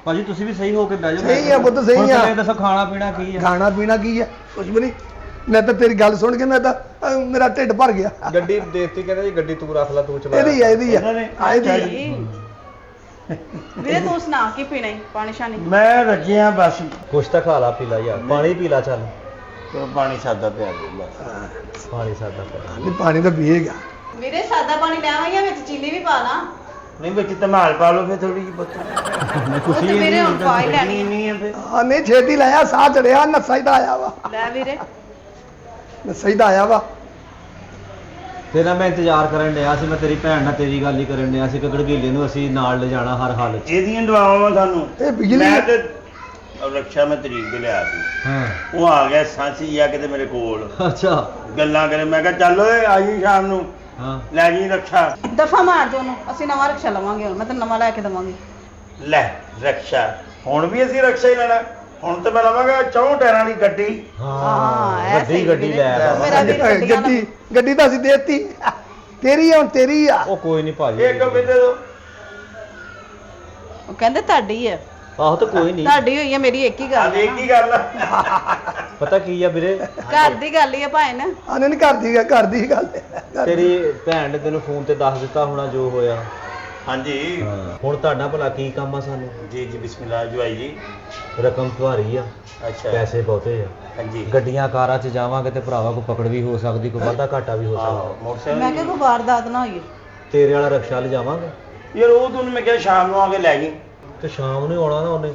ਭਾਜੀ ਤੁਸੀਂ ਵੀ ਸਹੀ ਹੋ ਕੇ ਬਹਿ ਜਾਓ ਸਹੀ ਆ ਪੁੱਤ, ਸਹੀ ਹੁਣ ਆ। ਪਹਿਲੇ ਦੱਸੋ ਖਾਣਾ ਪੀਣਾ ਕੀ ਆ ਖਾਣਾ ਪੀਣਾ ਕੀ ਹੈ ਕੁਝ ਵੀ ਨਹੀਂ ਮੈਂ ਤਾਂ ਤੇਰੀ ਗੱਲ ਸੁਣ ਕੇ ਮੈਂ ਤਾਂ ਮੇਰਾ ਢਿੱਡ ਭਰ ਗਿਆ ਗੱਡੀ ਦੇਤੀ ਕਹਿੰਦੇ ਜੀ ਗੱਡੀ ਤੂੰ ਰੱਖ ਲੈ ਤੂੰ ਚਲਾ ਇਹਦੀ ਆ ਇਹਦੀ ਆ ਇਹਨਾਂ ਨੇ- ਆ ਇਹਦੀ ਆ। ਵੀਰੇ ਤੂੰ ਸੁਣਾ ਕੀ ਪੀਣਾ ਈ ਪਾਣੀ ਸ਼ਾਨੀ ਮੈਂ ਰੱਜਿਆ ਬਸ ਕੁਛ ਤਾਂ ਖਾ ਲਾ ਪੀ ਲਾ ਯਾਰ ਪਾਣੀ ਪੀ ਲਾ ਚੱਲ ਚਲੋ ਪਾਣੀ ਸਾਦਾ ਪਿਆ ਦੇ ਬਸ ਪਾਣੀ ਸਾਦਾ ਪੀ ਨਹੀਂ ਪਾਣੀ ਤਾਂ ਪੀਏਗਾ ਵੀਰੇ ਸਾਦਾ ਪਾਣੀ ਲੈ ਆਵਾਂਗੇ ਵਿੱਚ ਚੀਨੀ ਵੀ ਪਾ ਲਾ ਨਹੀਂ ਵਿੱਚ ਧਮਾਲ ਪਾ ਲਓ ਫਿਰ ਥੋੜੀ ਜਿਹੀ ਬੱਤ ਉਹ ਤੇ ਵੀਰੇ ਹੁਣ ਪਾ ਹੀ ਲੈਣੀ ਆ। ਨਹੀਂ ਹੈ ਫਿਰ ਆ ਨਹੀਂ ਛੇਤੀ ਲਾਇਆ ਸਾਹ ਚੜਿਆ ਨਸਾ ਹੀ ਤਾਂ ਆਇਆ ਵਾ ਲੈ ਵੀਰੇ ਨਸਾ ਹੀ ਤਾਂ ਆਇਆ ਵਾ ਤੇਰਾ ਮੈਂ ਇੰਤਜ਼ਾਰ ਕਰਨ ਡਿਆ ਸੀ ਮੈਂ ਤੇਰੀ ਭੈਣ ਨਾਲ ਤੇਰੀ ਗੱਲ ਹੀ ਕਰਨ ਡਿਆ ਸੀ ਕਿ ਗੜਗੀਲੇ ਨੂੰ ਅਸੀਂ ਨਾਲ ਲੈ ਜਾਣਾ ਹਰ ਹਾਲਤ 'ਚ ਇਹਦੀਆਂ ਦਵਾਵਾਂ ਤੁਹਾਨੂੰ ਇਹ ਬਿਜਲੀ ਮੈਂ ਤੇ ਰਕਸ਼ਾ ਮੈਂ ਤਰੀਕ ਤੇ ਲਿਆ ਸੀ ਹਾਂ ਉਹ ਆ ਗਿਆ ਸਾਂਸੀ ਆ ਕਿਤੇ ਮੇਰੇ ਕੋਲ ਅੱਛਾ ਗੱਲਾਂ ਕਰੇ ਮੈਂ ਕਿਹਾ ਚੱਲ ਓਏ ਆਈ ਸ਼ਾਮ ਨੂੰ ਹਾਂ ਲੈ ਜੀ ਰਕਸ਼ਾ ਦਫਾ ਮਾਰ ਦੋ ਉਹਨੂੰ ਅਸੀਂ ਨਵਾਂ ਰਕਸ਼ਾ ਲਵਾਂਗੇ ਹੁਣ ਮੈਂ ਤੈਨੂੰ ਨਵਾਂ ਲੈ ਕੇ ਦਵਾਂਗੀ ਲੈ ਰਕਸ਼ਾ ਹੁਣ ਵੀ ਅਸੀਂ ਰਕਸ਼ਾ ਹੀ ਲੈਣਾ ਹੁਣ ਤੇ ਮੈਂ ਲਵਾਂਗਾ 4 ਟਾਇਰਾਂ ਦੀ ਗੱਡੀ ਹਾਂ, ਇਹ ਵੱਡੀ ਸਹੀ ਗੱਡੀ ਵੀਰੇ। ਲੈ ਬਾਬਾ ਮੇਰਾ ਵੀਰ ਗੱਡੀਆਂ ਗੱਡੀ ਗੱਡੀ ਤਾਂ ਅਸੀਂ ਦੇਤੀ ਤੇਰੀ ਆ ਹੁਣ ਤੇਰੀ ਆ ਉਹ ਕੋਈ ਨਹੀਂ ਭਾਜੀ ਇੱਕ ਬਿੰਦੇ ਦੋ ਉਹ ਕਹਿੰਦੇ ਤੁਹਾਡੀ ਹੈ ਆਹੋ ਤਾਂ ਕੋਈ ਨਹੀਂ ਤੁਹਾਡੀ ਹੋਈ ਹੈ ਮੇਰੀ ਇੱਕ ਹੀ ਆ ਗੱਲ ਦੇਖ ਹੈ ਕੀ ਗੱਲ ਆ ਪਤਾ ਕੀ ਆ ਵੀਰੇ ਘਰ ਦੀ ਗੱਲ ਹੀ ਹੈ ਭਾਈ ਨਾ ਆਨੇ ਨਹੀਂ ਕਰਦੀ ਕਰਦੀ ਗੱਲ ਹੈ। ਤੇਰੀ ਭੈਣ ਨੇ ਤੈਨੂੰ ਫੋਨ ਤੇ ਦੱਸ ਦਿੱਤਾ ਹੋਣਾ ਜੋ ਹੋਇਆ ਹਾਂਜੀ ਹੁਣ ਤੁਹਾਡਾ ਭਲਾ ਕੀ ਕੰਮ ਆ ਸਾਨੂੰ ਜੀ ਜੀ ਬਿਸਮਿਲ੍ਲਾ ਜਵਾਈ ਜੀ ਰਕਮ ਭਾਰੀ ਆ ਅੱਛਾ ਪੈਸੇ ਬਹੁਤੇ ਆ ਹਾਂਜੀ ਗੱਡੀਆਂ ਕਾਰਾਂ 'ਚ ਜਾਵਾਂਗੇ ਤੇ ਭਰਾਵਾ ਕੋਈ ਪਕੜ ਵੀ ਹੋ ਸਕਦੀ ਕੋਈ ਵਾਧਾ ਘਾਟਾ ਵੀ ਹੋ ਆਹੋ ਸਕਦਾ ਮੈਂ ਮੋਟਰਸਾਈਕਲ ਕਿਹਾ ਕੋਈ ਵਾਰਦਾਤ ਨਾ ਹੋਈ ਤੇਰੇ ਵਾਲਾ ਰਕਸ਼ਾ ਲੈ ਜਾਵਾਂਗੇ ਯਾਰ ਉਹ ਤੁਹਾਨੂੰ ਮੈਂ ਕਿਹਾ ਸ਼ਾਮ ਨੂੰ ਆ ਕੇ ਲੈ ਜੀ ਤੇ ਸ਼ਾਮ ਨੂੰ ਹੀ ਆਉਣਾ ਨਾ ਉਹਨੇ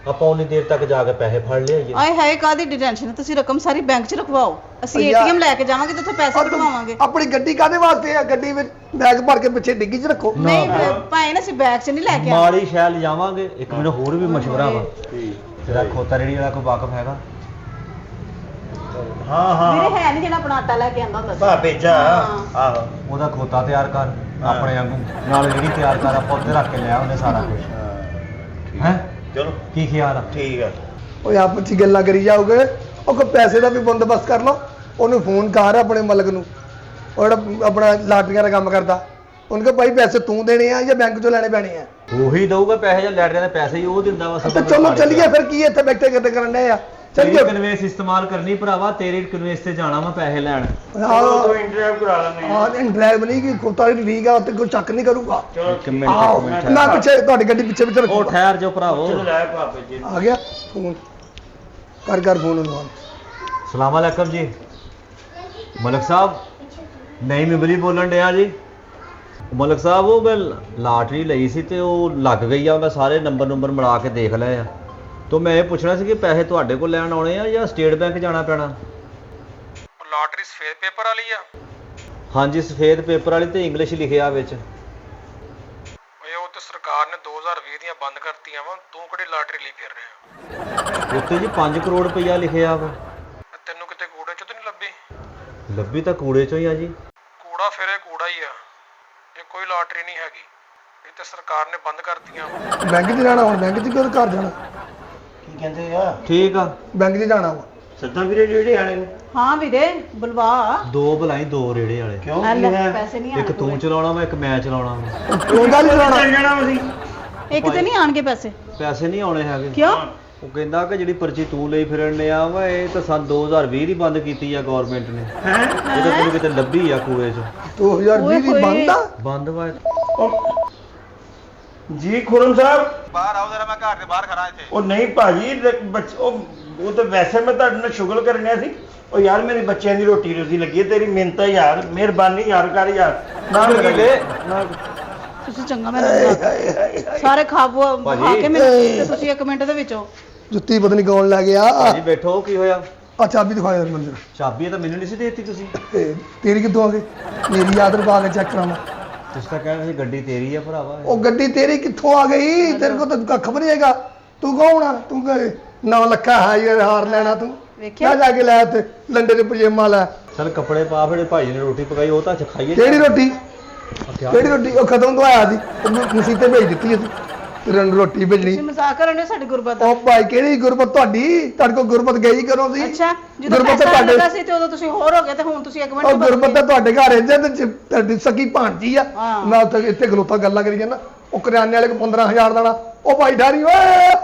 ਆਪਾਂ ਉਨੀ ਦੇਰ ਤੱਕ ਜਾ ਕੇ ਪੈਸੇ ਫੜ ਲਿਆਈਏ। ਆਏ ਹਾਏ ਕਾਦੀ ਡਿਟੈਂਸ਼ਨ, ਤੁਸੀਂ ਰਕਮ ਸਾਰੀ ਬੈਂਕ 'ਚ ਰਖਵਾਓ, ਅਸੀਂ ਯਾਰ- ਏਟੀਐਮ ਲੈ ਕੇ ਜਾਵਾਂਗੇ ਤੇ ਉੱਥੇ ਪੈਸੇ ਕਢਵਾਵਾਂਗੇ। ਆਪਣੀ ਗੱਡੀ ਕਾਹਦੇ ਵਾਸਤੇ ਆ? ਗੱਡੀ ਵਿੱਚ ਬੈਗ ਭਰ ਕੇ ਪਿੱਛੇ ਡਿੱਗੀ 'ਚ ਰੱਖੋ। ਨਹੀਂ ਭਾਵੇਂ ਨਾ ਅਸੀਂ ਬੈਗ 'ਚ ਨਹੀਂ ਲੈ ਕੇ ਆਵਾਂਗੇ। ਮਾੜੀ ਸ਼ੈ ਲਿਜਾਵਾਂਗੇ। ਇੱਕ ਮੈਨੂੰ ਹੋਰ ਵੀ ਮਸ਼ਵਰਾ ਵਾ, ਤੇਰਾ ਖੋਤਾ ਰੇੜੀ ਵਾਲਾ ਕੋਈ ਵਾਕਫ ਹੈਗਾ? ਹਾਂ ਵੀਰੇ ਹੈ ਨਹੀਂ ਜਿਹੜਾ ਆਪਣਾ ਆਟਾ ਲੈ ਕੇ ਆਂਦਾ ਹੁੰਦਾ ਸੀ। ਭਾਪੇ ਜਾ ਹਾਂ। ਆਹੋ ਉਹਦਾ ਖੋਤਾ ਤਿਆਰ ਕਰ ਆਪਣੇ ਵਾਂਗੂ, ਨਾਲ ਰੇੜੀ ਤਿਆਰ ਕਰ, ਆਪਾਂ ਉੱਥੇ ਰੱਖ ਕੇ ਲਿਆ ਉਹਨੇ ਸਾਰਾ ਕੁਝ। ਹੈ ਚਲੋ ਕੀ ਖਿਆਲ ਆ? ਠੀਕ ਆ। ਓਏ ਆਪਸ 'ਚ ਗੱਲਾਂ ਕਰੀ ਜਾਓਗੇ, ਉਹ ਕੋਈ ਪੈਸੇ ਦਾ ਵੀ ਬੰਦੋਬਸਤ ਕਰ ਲਓ। ਉਹਨੂੰ ਫੋਨ ਕਰ ਆਪਣੇ ਮਾਲਕ ਨੂੰ, ਉਹ ਜਿਹੜਾ ਆਪਣਾ ਲਾਟਰੀਆਂ ਦਾ ਕੰਮ ਕਰਦਾ, ਉਹਨੂੰ ਕਹੋ ਭਾਈ ਪੈਸੇ ਤੂੰ ਦੇਣੇ ਆ ਜਾਂ ਬੈਂਕ 'ਚੋਂ ਲੈਣੇ ਪੈਣੇ ਆ? ਉਹੀ ਦਊਗਾ ਪੈਸੇ ਜਾਂ ਲੈਟਰਿਆਂ ਦੇ ਪੈਸੇ ਹੀ ਉਹ ਦਿੰਦਾ ਵਾ। ਤੇ ਚਲੋ ਚੱਲੀਏ ਫਿਰ, ਕੀ ਇੱਥੇ ਬੈਠੇ ਕਿਤੇ ਕਰਨ ਡਏ ਆ? ਚੱਲੀਏ। ਕਨਵੇਸ ਇਸਤੇਮਾਲ ਕਰਨੀ ਭਰਾਵਾ, ਤੇਰੇ ਕਨਵੇਸ ਤੇ ਜਾਣਾ ਵਾ ਪੈਸੇ ਲੈਣ। ਤੂੰ ਇੰਟਰਵਿਊ ਕਰਾ ਲੈਣੇ ਹਾਂ ਡਰਾਈਵ ਨਹੀਂ ਕਿ ਖੋਤਾ ਵੀ ਠੀਕ ਆ, ਤੇ ਕੋਈ ਚੱਕ ਨਹੀਂ ਕਰੂਗਾ। ਇੱਕ ਮਿੰਟ ਆਓ ਨਾ ਪਿੱਛੇ, ਤੁਹਾਡੀ ਗੱਡੀ ਪਿੱਛੇ ਪਿੱਛੇ ਉਹ ਰੱਖੋ। ਠਹਿਰ ਜਾਓ ਭਰਾਵੋ। ਚਲੋ ਲੈ ਭਾਪੇ ਜੀ। ਆ ਗਿਆ ਫੋਨ, ਕਰ ਫੋਨ ਉਹਨੂੰ। ਸਲਾਮ ਅਲੈਕਮ ਜੀ। ਮਲਕ ਸਾਹਿਬ, ਨਹੀਂ ਮੈਂਬਰੀ ਬੋਲਣ ਡਿਆ ਜੀ। ਮਲਕ ਸਾਹਿਬ ਉਹ ਮੈਂ ਲਾਟਰੀ ਲਈ ਸੀ ਤੇ ਉਹ ਲੱਗ ਗਈ ਆ, ਮੈਂ ਸਾਰੇ ਨੰਬਰ ਮਿਲਾ ਕੇ ਦੇਖ ਲਏ ਆ। ਤੋਂ ਮੈਂ ਇਹ ਪੁੱਛਣਾ ਸੀ ਕਿ ਪੈਸੇ ਤੁਹਾਡੇ ਕੋਲ ਲੈਣ ਆਉਣੇ ਆ ਜਾਂ ਸਟੇਟ ਬੈਂਕ ਜਾਣਾ ਪੈਣਾ? ਲਾਟਰੀ ਸਫੇਦ ਪੇਪਰ ਵਾਲੀ ਆ? ਹਾਂਜੀ ਸਫੇਦ ਪੇਪਰ ਵਾਲੀ ਤੇ ਇੰਗਲਿਸ਼ ਲਿਖਿਆ ਵਿੱਚ। ਓਏ ਉਹ ਤੇ ਸਰਕਾਰ ਨੇ 2020 ਦੀਆਂ ਬੰਦ ਕਰਤੀਆਂ ਵਾ, ਤੂੰ ਕਿਹੜੀ ਲਾਟਰੀ ਲਈ ਫਿਰ ਰਿਹਾ? ਉੱਤੇ ਜੀ 5 ਕਰੋੜ ਰੁਪਈਆ ਲਿਖਿਆ ਵਾ। ਤੈਨੂੰ ਕਿਤੇ ਕੂੜੇ ਚੋਂ ਤਾਂ ਨਹੀਂ ਲੱਭੀ? ਲੱਭੀ ਤਾਂ ਕੂੜੇ ਚੋਂ ਹੀ ਆ ਜੀ। ਕੂੜਾ ਫਿਰ ਇਹ ਕੂੜਾ ਹੀ ਆ, ਇਹ ਕੋਈ ਲਾਟਰੀ ਨਹੀਂ ਹੈਗੀ, ਇਹ ਤੇ ਸਰਕਾਰ ਨੇ ਬੰਦ ਕਰਤੀਆਂ ਵਾ। ਬੈਂਕ 'ਚ ਜਾਣਾ ਹੁਣ? ਬੈਂਕ 'ਚ ਕਿਉਂ ਘਰ ਜਾਣਾ? ਕੀ ਕਹਿੰਦੇ ਆ? ਠੀਕ ਆ। ਬੈਂਕ 'ਚ ਜਾਣਾ ਵਾ? ਸੱਦਾਂ ਵੀਰੇ ਜਿਹੜੇ ਆਣੇ ਨੂੰ ਹਾਂ ਵੀਰੇ ਬੁਲਵਾ ਦੋ ਭਲਾਈ ਦੋ ਰੇੜੇ ਵਾਲੇ। ਕਿਉਂ ਲੈ, ਕੀ ਹੈ? ਪੈਸੇ ਨਹੀਂ ਇੱਕ ਆਣੇ ਤੂੰ ਚਲਾਉਣਾ ਵਾ, ਇੱਕ ਮੈਂ ਚਲਾਉਣਾ ਵਾ। ਤੂੰ ਗੱਲ ਚਲਾਉਣਾ? ਚੱਲ ਜਾਣਾ ਅਸੀਂ। ਇੱਕ ਤੇ ਨਹੀਂ ਆਣਗੇ ਪੈਸੇ। ਪੈਸੇ ਨਹੀਂ ਆਉਣੇ ਹੈਗੇ। ਕਿਉਂ? ਉਹ ਕਹਿੰਦਾ ਕਿ ਜਿਹੜੀ ਪਰਚੀ ਤੂੰ ਲਈ ਫਿਰਨ ਡਿਆ ਵਾ, ਇਹ ਤਾਂ ਸਨ 2020 ਦੀ ਬੰਦ ਕੀਤੀ ਆ ਗਵਰਨਮੈਂਟ ਨੇ। ਇਹ ਤਾਂ ਤੈਨੂੰ ਕਿਤੇ ਲੱਭੀ ਆ ਕੂੜੇ 'ਚ। 2020 ਦੀ ਬੰਦ ਆ? ਬੰਦ ਵਾ। ਜੀ ਖੁਰਮ ਸਾਹਿਬ, ਬਾਹਰ ਆਓ ਜਰਾ, ਮੈਂ ਘਰ ਦੇ ਬਾਹਰ ਖੜਾ ਇੱਥੇ। ਉਹ ਨਹੀਂ ਭਾਜੀ ਉਹ ਤਾਂ ਵੈਸੇ ਮੈਂ ਤੁਹਾਡੇ ਨਾਲ ਸ਼ੁਗਲ ਕਰਨਿਆ ਸੀ। ਉਹ ਯਾਰ ਮੇਰੀ ਬੱਚਿਆਂ ਦੀ ਰੋਟੀ ਰੋਜ਼ੀ ਲੱਗੀ ਹੈ, ਤੇਰੀ ਮਿਹਨਤ ਹੈ ਯਾਰ, ਮਿਹਰਬਾਨੀ ਯਾਰ ਕਰ ਯਾਰ। ਨਾ ਲੱਗੀ ਨਾ ਤੁਸੀਂ ਚੰਗਾ ਮੈਨੂੰ ਸਾਰੇ ਖਾ ਕੇ ਮੈਨੂੰ ਤੇ ਤੁਸੀਂ 1 ਮਿੰਟ ਦੇ ਵਿੱਚੋਂ ਜੁੱਤੀ ਪਤਾ ਨਹੀਂ ਕੌਣ ਲੈ ਗਿਆ। ਭਾਜੀ ਬੈਠੋ, ਕੀ ਹੋਇਆ? ਆ ਚਾਬੀ ਦਿਖਾ ਯਾਰ ਮੰਦਰ। ਚਾਬੀ ਤਾਂ ਮੈਨੂੰ ਨਹੀਂ ਸੀ ਦੇਤੀ ਤੁਸੀਂ। ਤੇਰੀ ਕਿੱਥੋਂ ਆ ਗਈ? ਮੇਰੀ ਯਾਦ ਰਖਾ ਕੇ ਚੈੱਕ ਕਰਾਵਾਂ। ਤੁਸੀਂ ਤਾਂ ਕਹਿੰਦੇ ਸੀ ਗੱਡੀ ਤੇਰੀ ਆ ਭਰਾਵਾ। ਉਹ ਗੱਡੀ ਤੇਰੀ ਕਿੱਥੋਂ ਆ ਗਈ? ਤੇਰੇ ਕੋਲ ਤਾਂ ਕੱਖ ਵੀ ਨਹੀਂ ਹੈਗਾ। ਤੂੰ ਕੌਣ ਆ? ਤੂੰ 9 ਲੱਖਾਂ ਹਾਰ ਲੈਣਾ ਤੂੰ? ਵੇਖਿਆ ਜਾ ਕੇ ਲੈ ਉੱਥੇ ਲੰਡੇ ਦੇ ਪਜਾਮਾ ਲੈ। ਚਲ ਕੱਪੜੇ ਪਾ, ਫਿਰ ਭਾਈ ਨੇ ਰੋਟੀ ਪਕਾਈ, ਉਹ ਤਾਂ ਖਾਈਏ। ਕਿਹੜੀ ਰੋਟੀ? ਕਿਆ? ਕਿਹੜੀ ਰੋਟੀ? ਉਹ ਕਦੋਂ ਤੋਂ ਆਇਆ ਸੀ? ਮਸੀਤੇ ਭੇਜ ਦਿੱਤੀ ਅਸੀਂ ਤੇਰੇ ਨੂੰ ਰੋਟੀ ਭੇਜਣੀ। ਤੁਸੀਂ ਮਜ਼ਾਕ ਕਰਨ ਦੇ ਸਾਡੀ ਗੁਰਬਤ ਦਾ। ਉਹ ਭਾਈ ਕਿਹੜੀ ਗੁਰਬਤ ਤੁਹਾਡੀ? ਤੁਹਾਡੇ ਕੋਲ ਗੁਰਬਤ ਗਈ ਕਰੋ ਸੀ। ਅੱਛਾ ਜਦੋਂ ਗੁਰਬਤ ਪੈਸਾ ਤੁਹਾਡੇ ਲੱਗਾ ਸੀ ਤੇ ਉਦੋਂ ਤੁਸੀਂ ਹੋਰ ਹੋ ਗਏ ਤੇ ਹੁਣ ਤੁਸੀਂ 1 ਮਿੰਟ ਉਹ ਚ ਬਦਲ ਗੁਰਬਤ ਗਏ। ਤਾਂ ਤੁਹਾਡੇ ਘਰ ਇੰਜ ਤੇ ਤੁਹਾਡੀ ਸਕੀ ਭਾਂਜੀ ਆ। ਹਾਂ। ਮੈਂ ਉੱਥੇ ਇੱਥੇ ਖਲੋਤਾ ਗੱਲਾਂ ਕਰੀ ਜਾਂਦਾ। ਉਹ ਕਰਿਆਨੇ ਵਾਲੇ ਕੋ 15,000 ਦੇਣਾ। ਉਹ ਭਾਈ ਡਾਰੀ ਓਏ